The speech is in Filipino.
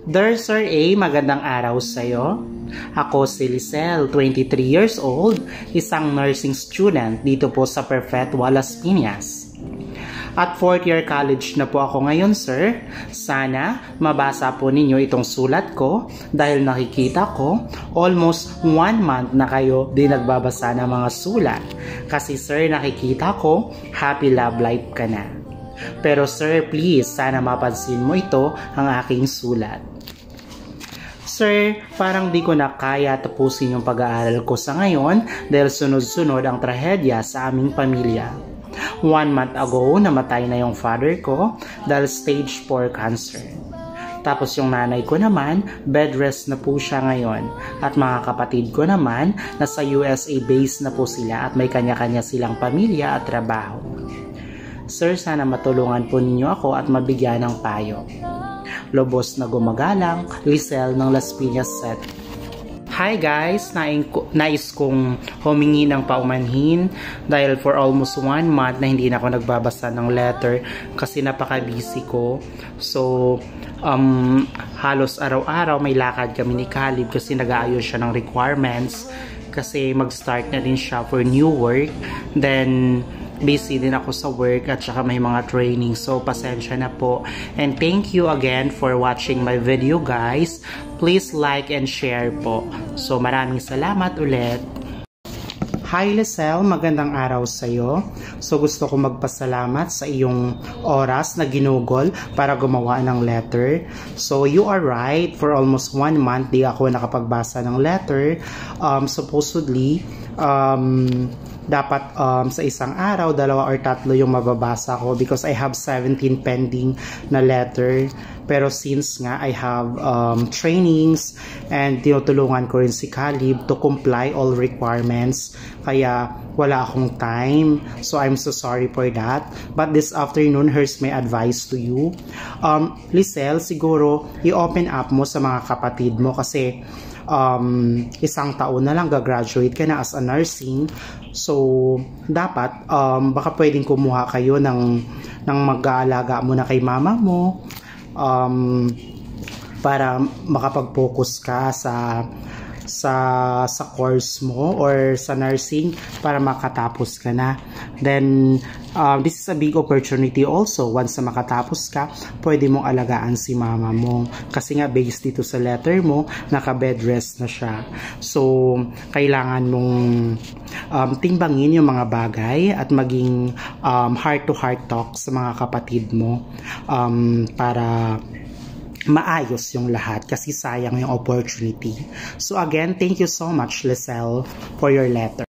Dear Sir A, magandang araw sa'yo. Ako si Lisel, 23 years old, isang nursing student dito po sa Perpetua, Las Piñas. At 4th year college na po ako ngayon, sir. Sana mabasa po ninyo itong sulat ko dahil nakikita ko almost 1 month na kayo di nagbabasa ng mga sulat. Kasi sir, nakikita ko happy love life ka na. Pero sir, please, sana mapansin mo ito ang aking sulat. Sir, parang di ko na kaya tapusin yung pag-aaral ko sa ngayon dahil sunod-sunod ang trahedya sa aming pamilya. 1 month ago, namatay na yung father ko dahil stage 4 cancer. Tapos yung nanay ko naman, bed rest na po siya ngayon. At mga kapatid ko naman, nasa USA base na po sila at may kanya-kanya silang pamilya at trabaho. Sir, sana matulungan po ninyo ako at mabigyan ng payo. Lobos na gumagalang, Lisel ng Las Piñas Set. Hi guys! Nais kong humingi ng paumanhin dahil for almost 1 month na hindi na ako nagbabasa ng letter kasi napaka-busy ko. So, halos araw-araw may lakad kami ni Caleb kasi nag-aayos siya ng requirements kasi mag-start na din siya for new work. Then, busy din ako sa work at saka may mga training, so pasensya na po. And thank you again for watching my video guys. Please like and share po. So maraming salamat ulit. Hi Lisel, magandang araw sa iyo. So gusto ko magpasalamat sa iyong oras na ginugol para gumawa ng letter. So you are right, for almost 1 month di ako nakapagbasa ng letter. Supposedly, dapat sa isang araw, 2 or 3 yung mababasa ko because I have 17 pending na letter. Pero since nga I have trainings and tinutulungan ko rin si Caleb to comply all requirements, kaya wala akong time. So I'm so sorry for that. But this afternoon, here's my advice to you. Lisel, siguro i-open up mo sa mga kapatid mo kasi isang taon na lang gagraduate ka na as a nursing. So dapat baka pwedeng kumuha kayo ng mag-aalaga mo na kay mama mo para makapag-focus ka sa course mo or sa nursing para makatapos ka na. Then this is a big opportunity also. Once na makatapos ka, pwede mong alagaan si mama mo kasi nga based dito sa letter mo, naka-bed rest na siya. So kailangan mong timbangin yung mga bagay at maging heart-to-heart talk sa mga kapatid mo para maayos yung lahat kasi sayang yung opportunity. So again, thank you so much Lisel for your letter.